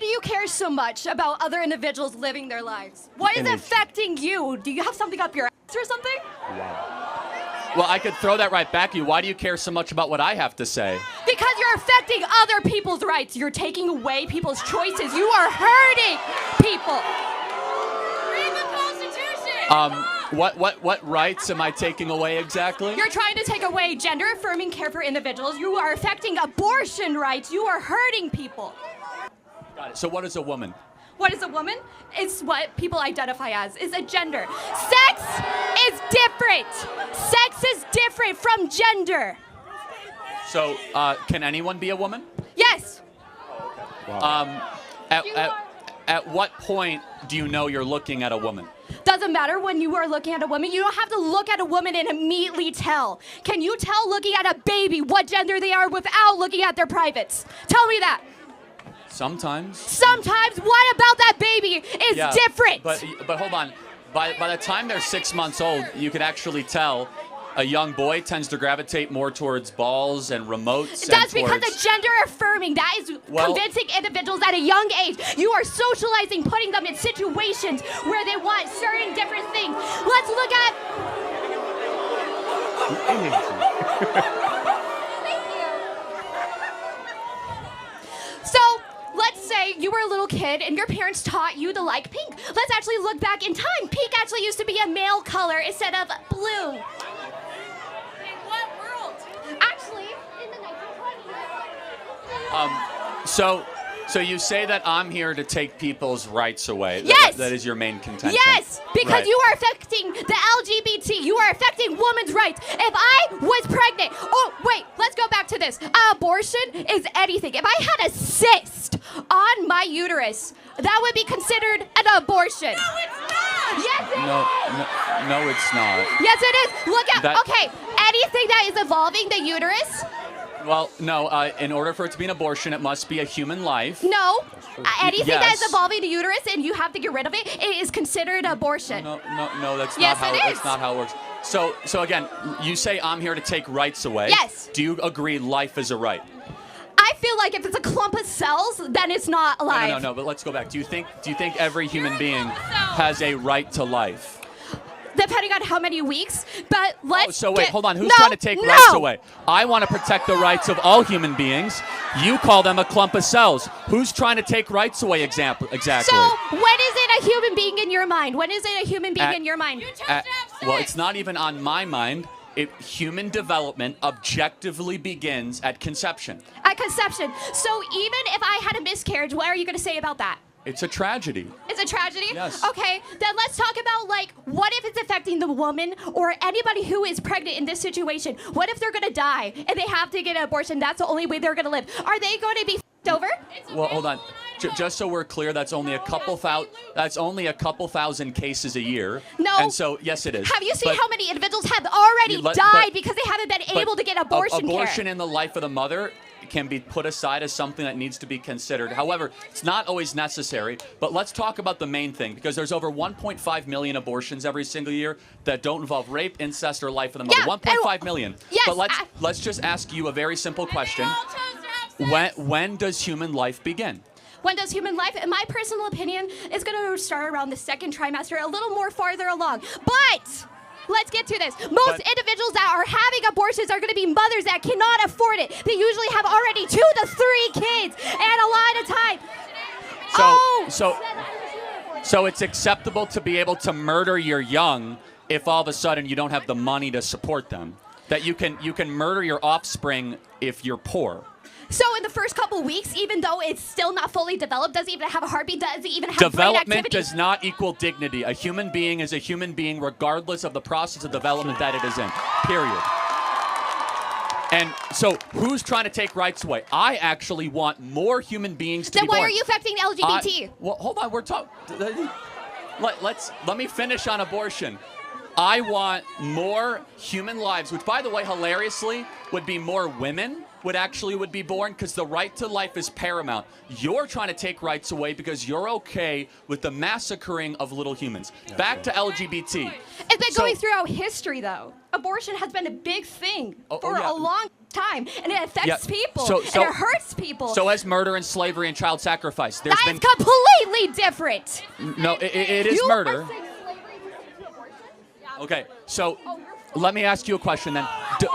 do you care so much about other individuals living their lives? What is affecting you? Do you have something up your ass or something? Well, I could throw that right back at you. Why do you care so much about what I have to say? Because you're affecting other people's rights. You're taking away people's choices. You are hurting people. Read the Constitution. What rights am I taking away exactly? You're trying to take away gender-affirming care for individuals. You are affecting abortion rights. You are hurting people. Got it. So what is a woman? What is a woman? It's what people identify as. It's a gender. Sex is different. Sex is different from gender. So can anyone be a woman? Yes. At what point do you know you're looking at a woman? Doesn't matter when you are looking at a woman. You don't have to look at a woman and immediately tell. Can you tell looking at a baby what gender they are without looking at their privates? Tell me that. Sometimes. Sometimes. What about that baby is different? But hold on. By the time they're 6 months old, you can actually tell a young boy tends to gravitate more towards balls and remotes. That's because it's gender affirming. That is convincing individuals at a young age. You are socializing, putting them in situations where they want certain different things. Let's look at... Thank you. So, let's say you were a little kid and your parents taught you to like pink. Let's actually look back in time. Pink actually used to be a male color instead of blue. Actually, in the 1920s. So you say that I'm here to take people's rights away. Yes. That is your main contention. Yes, because you are affecting the LGBT. You are affecting women's rights. If I was pregnant, oh wait, let's go back to this. Abortion is anything. If I had a cyst on my uterus, that would be considered an abortion. No, it's not. Yes, it is. No, it's not. Yes, it is. Look at anything that is evolving the uterus. Well, no. In order for it to be an abortion, it must be a human life. No, anything that is evolving the uterus and you have to get rid of it, it is considered abortion. No. That's Yes, not how. it is. That's not how it works. So again, you say I'm here to take rights away. Yes. Do you agree life is a right? I feel like if it's a clump of cells, then it's not alive. No. But let's go back. Do you think every human being has a right to life? Depending on how many weeks, but let's hold on. Who's trying to take rights away? I want to protect the rights of all human beings. You call them a clump of cells. Who's trying to take rights away exactly? So when is it a human being in your mind? When is it a human being in your mind? Well, it's not even on my mind. Human development objectively begins at conception. At conception. So even if I had a miscarriage, what are you going to say about that? It's a tragedy. It's a tragedy? Yes. Okay, then let's talk about, what if it's affecting the woman or anybody who is pregnant in this situation? What if they're going to die and they have to get an abortion? That's the only way they're going to live. Are they going to be over? Well, hold on. Just so we're clear, that's only a couple thousand cases a year. No. And so, yes, it is. Have you seen how many individuals have already died because they haven't been able to get abortion care? Abortion in the life of the mother can be put aside as something that needs to be considered. However, it's not always necessary. But let's talk about the main thing, because there's over 1.5 million abortions every single year that don't involve rape, incest, or life of the mother. 1.5 million. Yes. But let's just ask you a very simple question. When does human life begin? When does human life, in my personal opinion, is going to start around the second trimester, a little more farther along. But let's get to this. Most individuals that are having abortions are going to be mothers that cannot afford it. They usually have already 2 to 3 kids and a lot of time. So it's acceptable to be able to murder your young if all of a sudden you don't have the money to support them. That you can murder your offspring if you're poor. So in the first couple weeks, even though it's still not fully developed, doesn't even have a heartbeat, doesn't even have brain activity. Development does not equal dignity. A human being is a human being regardless of the process of development that it is in. Period. And so who's trying to take rights away? I actually want more human beings to be born. Then why are you affecting LGBT? Well, hold on. We're talking. Let me finish on abortion. I want more human lives, which, by the way, hilariously, would be more women would be born, because the right to life is paramount. You're trying to take rights away because you're okay with the massacring of little humans. Back to LGBT. It's been going throughout history, though. Abortion has been a big thing for a long time, and it affects people, So- and it hurts people. So as murder and slavery and child sacrifice. There's That been is completely different. no. It is You murder. are saying slavery compared to abortion? Okay. So let me ask you a question then.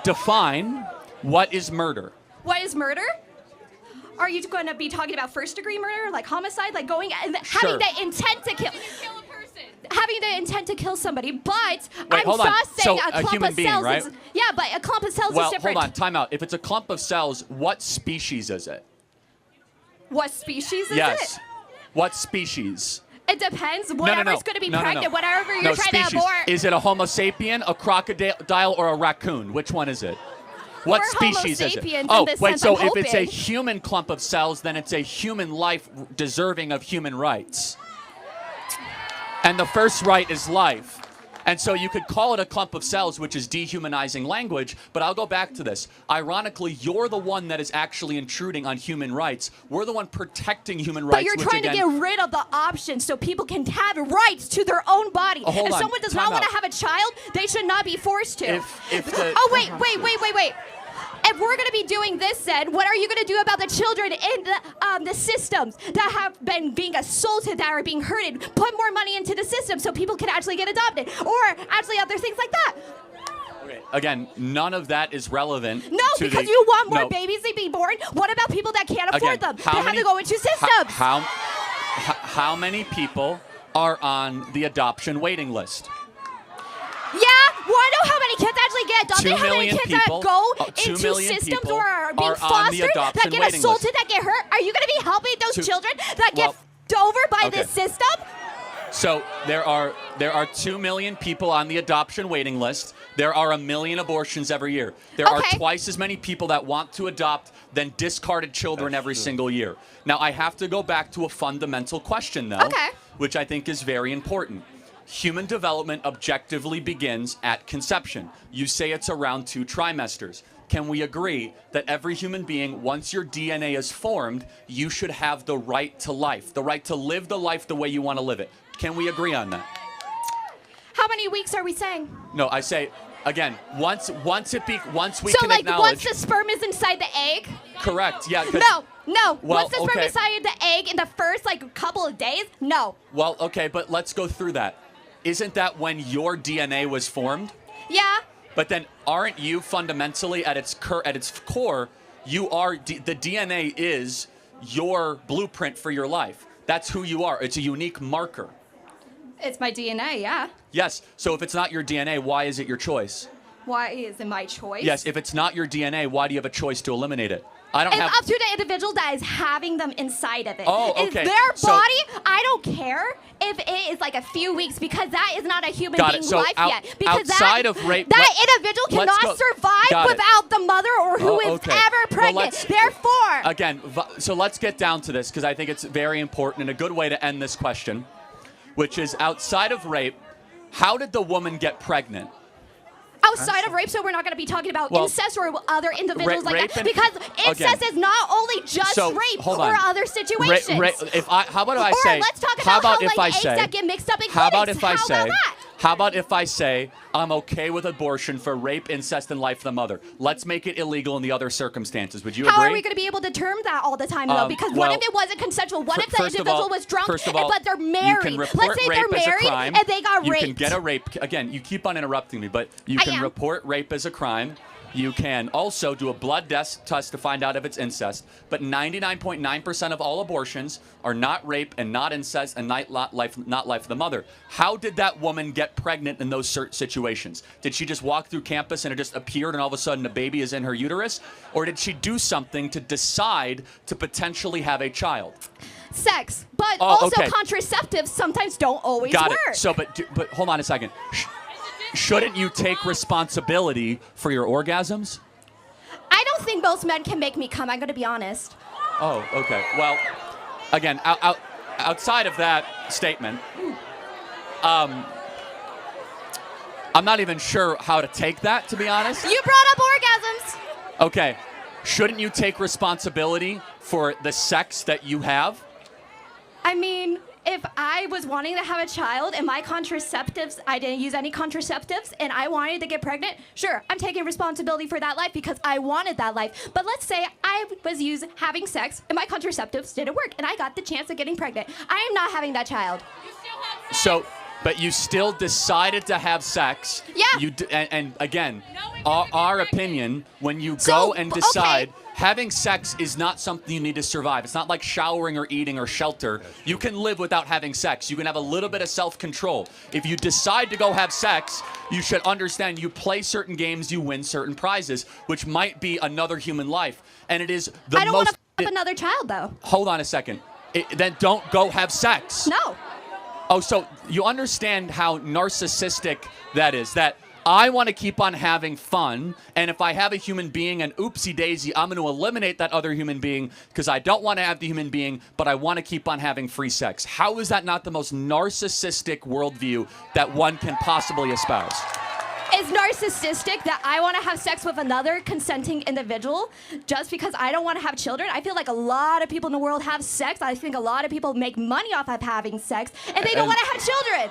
Define what is murder. What is murder? Are you going to be talking about first-degree murder, like homicide, like going and Sure. having the intent to kill? Kill a person. Having the intent to kill somebody, but I'm hold on. just saying So, a a clump human of being, cells right? is but a clump of cells Well, is different. hold on. Time out. If it's a clump of cells, what species is it? What species is Yes. it? What species? It depends. No, no, Whatever's no. going to be No, no, no. pregnant, whatever you're No, trying species. to abort. Is it a Homo sapien, a crocodile, or a raccoon? Which one is it? What We're Homo species is it? sapiens in Oh, this wait. sense, So I'm if it's a hoping. human clump of cells, then it's a human life deserving of human rights. And the first right is life. And so you could call it a clump of cells, which is dehumanizing language, but I'll go back to this. Ironically, you're the one that is actually intruding on human rights. We're the one protecting human rights. But you're which trying again, to get rid of the option so people can have rights to their own body. Hold if on. someone does Time not want out. to have a child, they should not be forced to. If the- Oh, wait. If we're going to be doing this, then what are you going to do about the children in the systems that have been being assaulted, that are being hurted? Put more money into the system so people can actually get adopted, or actually other things like that. Okay. Again, none of that is relevant. No, to because the, you want more no. babies to be born. What about people that can't afford Again, them? They have to go into systems. How many people are on the adoption waiting list? Yeah, want to know how many kids actually get adopted? 2 How many million kids people- that go 2 into million systems people or are being are on the fostered, adoption that get waiting assaulted, list. that get hurt? Are you going to be helping those Two- children that get well, over by okay. this system? So there are 2 million people on the adoption waiting list. There are 1 million abortions every year. There are Okay. twice as many people that want to adopt than discarded children every single year. Now I have to go back to a fundamental question though, Okay. which I think is very important. Human development objectively begins at conception. You say it's around 2 trimesters. Can we agree that every human being, once your DNA is formed, you should have the right to life, the right to live the life the way you want to live it? Can we agree on that? How many weeks are we saying? No, I say again. Once we So can like acknowledge. once the sperm is inside the egg? Correct. Yeah. 'cause- No. Well, Once the sperm okay. is inside the egg in the first like couple of days? No. Well, okay, but let's go through that. Isn't that when your DNA was formed? Yeah. But then, aren't you fundamentally at its core? You are the DNA is your blueprint for your life. That's who you are. It's a unique marker. It's my DNA, yeah. Yes. So if it's not your DNA, why is it your choice? Why is it my choice? Yes. If it's not your DNA, why do you have a choice to eliminate it? I don't It's have. up to the individual that is having them inside of it. Oh, It's okay. their So- body. I don't care if it is like a few weeks because that is not a human Got it. being So life yet. Because outside that, of rape- that individual let's cannot go- survive got it. without the mother or who Oh, is okay. ever Well, pregnant. let's- Therefore, Again, so let's get down to this because I think it's very important and a good way to end this question, which is outside of rape, how did the woman get pregnant? outside of rape, so we're not going to be talking about Well, incest or other individuals like rape that. and- Because incest again. is not only just So, rape hold or on. other situations. How about if I Or say? let's talk how about about if how I like eggs say? that get mixed up in How about clinics. if I How say? about that? How about if I say I'm okay with abortion for rape, incest, and life of the mother? Let's make it illegal in the other circumstances. Would you How agree? are we going to be able to term that all the time, though? Because what well, if it wasn't consensual? What if the First of individual all- was drunk, first of all, but they're You married? can report Let's say rape they're as a married crime. and they got You raped. can get a rape. Again, you keep on interrupting me, but you I can am. report rape as a crime. You can also do a blood test to find out if it's incest. But 99.9% of all abortions are not rape and not incest and not life of the mother. How did that woman get pregnant in those situations? Did she just walk through campus and it just appeared and all of a sudden a baby is in her uterus? Or did she do something to decide to potentially have a child? Sex, but Oh, also okay. contraceptives sometimes don't always Got work. it. So, but hold on a second. Shouldn't you take responsibility for your orgasms? I don't think most men can make me come. I'm going to be honest. Oh, okay. Well, again, outside of that statement, I'm not even sure how to take that, to be honest. You brought up orgasms. Okay. Shouldn't you take responsibility for the sex that you have? I mean, if I was wanting to have a child and my contraceptives, I didn't use any contraceptives, and I wanted to get pregnant, sure, I'm taking responsibility for that life because I wanted that life. But let's say I was having sex and my contraceptives didn't work, and I got the chance of getting pregnant. I am not having that child. So, but you still decided to have sex. Yeah. And again, our opinion, when you go and decide, having sex is not something you need to survive. It's not like showering or eating or shelter. You can live without having sex. You can have a little bit of self-control. If you decide to go have sex, you should understand you play certain games, you win certain prizes, which might be another human life. And it is the most... I don't want to have another child, though. Hold on a second. Then don't go have sex. No. Oh, so you understand how narcissistic that is, that I want to keep on having fun, and if I have a human being and oopsie daisy, I'm going to eliminate that other human being because I don't want to have the human being, but I want to keep on having free sex. How is that not the most narcissistic worldview that one can possibly espouse? It's narcissistic that I want to have sex with another consenting individual just because I don't want to have children. I feel like a lot of people in the world have sex. I think a lot of people make money off of having sex, and they don't want to have children.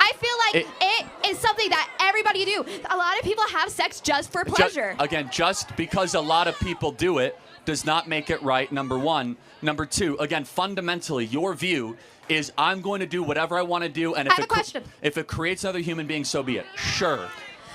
I feel like it is something that everybody do. A lot of people have sex just for pleasure. Just because a lot of people do it does not make it right, number one. Number two, again, fundamentally, your view is I'm going to do whatever I want to do, and I have a question. If it creates another human being, so be it. Sure.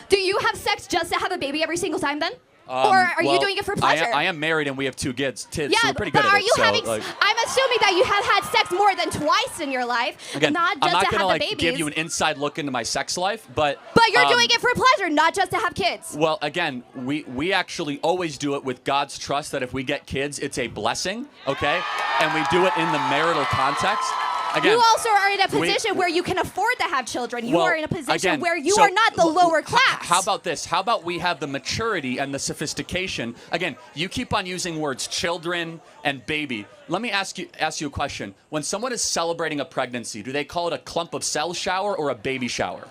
Do you have sex just to have a baby every single time then? Or are you doing it for pleasure? I am married and we have 2 kids. So Yeah, we're pretty but good at are it. you having? I'm assuming that you have had sex more than twice in your life, Again, not I'm just not to gonna have the babies. give you an inside look into my sex life, but But you're doing it for pleasure, not just to have kids. Well, again, we actually always do it with God's trust that if we get kids, it's a blessing, okay? And we do it in the marital context. Again, You also are in a position where you can afford to have children. You well, are in a position again, where you so are not the lower class. How about this? How about we have the maturity and the sophistication? Again, you keep on using words children and baby. Let me ask you a question. When someone is celebrating a pregnancy, do they call it a clump of cell shower or a baby shower?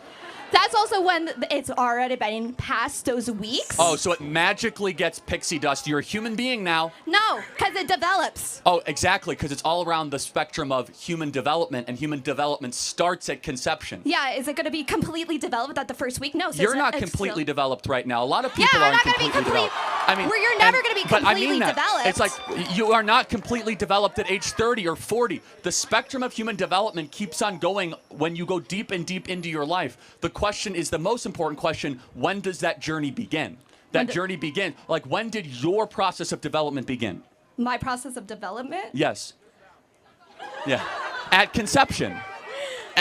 That's also when it's already been past those weeks. Oh, so it magically gets pixie dust. You're a human being now. No, because it develops. Oh, exactly, because it's all around the spectrum of human development, and human development starts at conception. Yeah, is it going to be completely developed at the first week? No. So You're not completely developed right now. A lot of people Yeah, I'm aren't not going to be completely complete. developed. I mean, Where you're never going to be but I completely mean that. developed. It's like you are not completely developed at age 30 or 40. The spectrum of human development keeps on going when you go deep and deep into your life. The question is the most important question: when does that journey begin? That journey begin. Like, when did your process of development begin? My process of development? Yes. Yeah. At conception.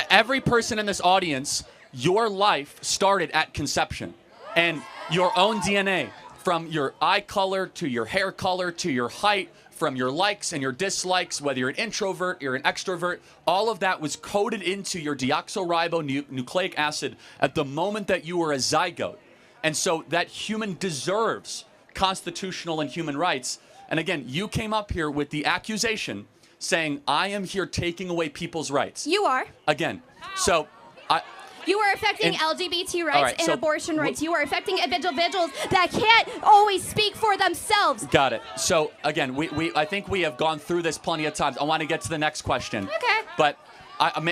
Every person in this audience, your life started at conception. And your own DNA, from your eye color to your hair color to your height, from your likes and your dislikes, whether you're an introvert, you're an extrovert, all of that was coded into your deoxyribonucleic acid at the moment that you were a zygote. And so that human deserves constitutional and human rights. And again, you came up here with the accusation saying, I am here taking away people's rights. You are. Again, so You are affecting LGBT rights right, and so abortion rights. You are affecting individuals that can't always speak for themselves. Got it. So again, I think we have gone through this plenty of times. I want to get to the next question. Okay. But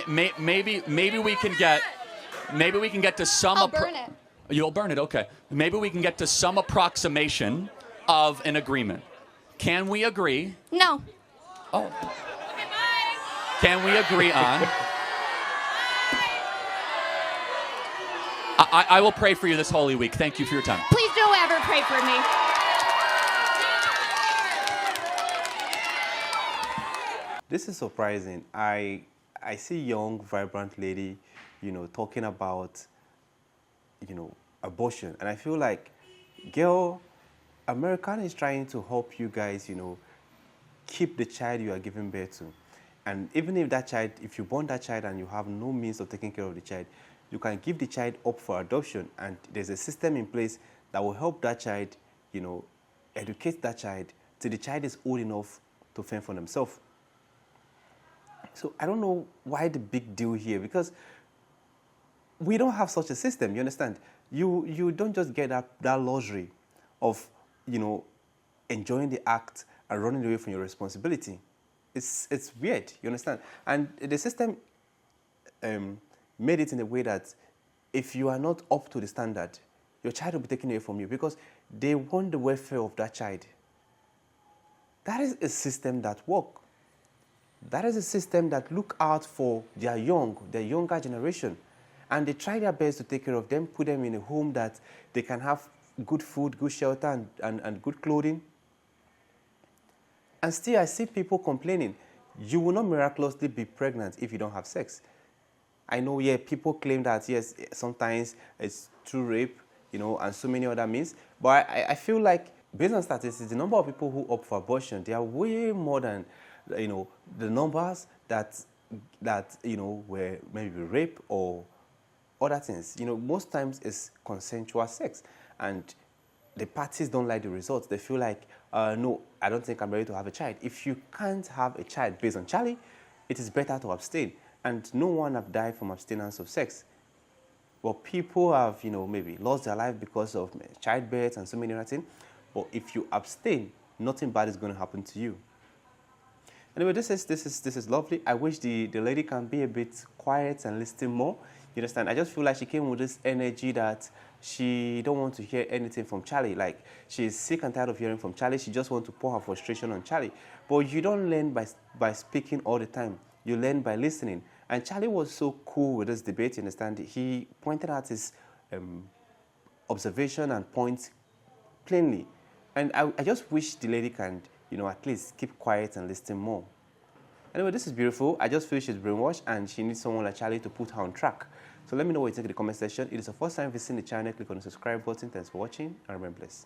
maybe we can get to some. I'll burn it. You'll burn it. Okay. Maybe we can get to some approximation of an agreement. Can we agree? No. Oh. Can we agree on? I will pray for you this Holy Week. Thank you for your time. Please don't ever pray for me. This is surprising. I see young, vibrant lady, talking about, abortion. And I feel like, girl, American is trying to help you guys, keep the child you are giving birth to. And even if that child, if you born that child and you have no means of taking care of the child, you can give the child up for adoption. And there's a system in place that will help that child, educate that child till the child is old enough to fend for themselves. So I don't know why the big deal here, because we don't have such a system, you understand? You don't just get that luxury of, enjoying the act and running away from your responsibility. it's weird, you understand? And the system made it in a way that if you are not up to the standard, your child will be taken away from you because they want the welfare of that child. That is a system that works. That is a system that look out for their younger generation. And they try their best to take care of them, put them in a home that they can have good food, good shelter, and good clothing. And still, I see people complaining, you will not miraculously be pregnant if you don't have sex. I know, yeah, people claim that, yes, sometimes it's through rape, and so many other means. But I feel like, based on statistics, the number of people who opt for abortion, they are way more than, the numbers that were maybe rape or other things. Most times it's consensual sex. And the parties don't like the results. They feel like, no, I don't think I'm ready to have a child. If you can't have a child based on Charlie, it is better to abstain. And no one have died from abstinence of sex. But people have, maybe lost their life because of childbirth and so many other things. But if you abstain, nothing bad is going to happen to you. Anyway, this is lovely. I wish the lady can be a bit quiet and listen more. You understand? I just feel like she came with this energy that she don't want to hear anything from Charlie. Like, she's sick and tired of hearing from Charlie. She just wants to pour her frustration on Charlie. But you don't learn by speaking all the time. You learn by listening. And Charlie was so cool with this debate, you understand? He pointed out his observation and points plainly. And I just wish the lady can, at least keep quiet and listen more. Anyway, this is beautiful. I just feel she's brainwashed and she needs someone like Charlie to put her on track. So let me know what you think in the comment section. If it's the first time visiting the channel, click on the subscribe button. Thanks for watching and remember blessed.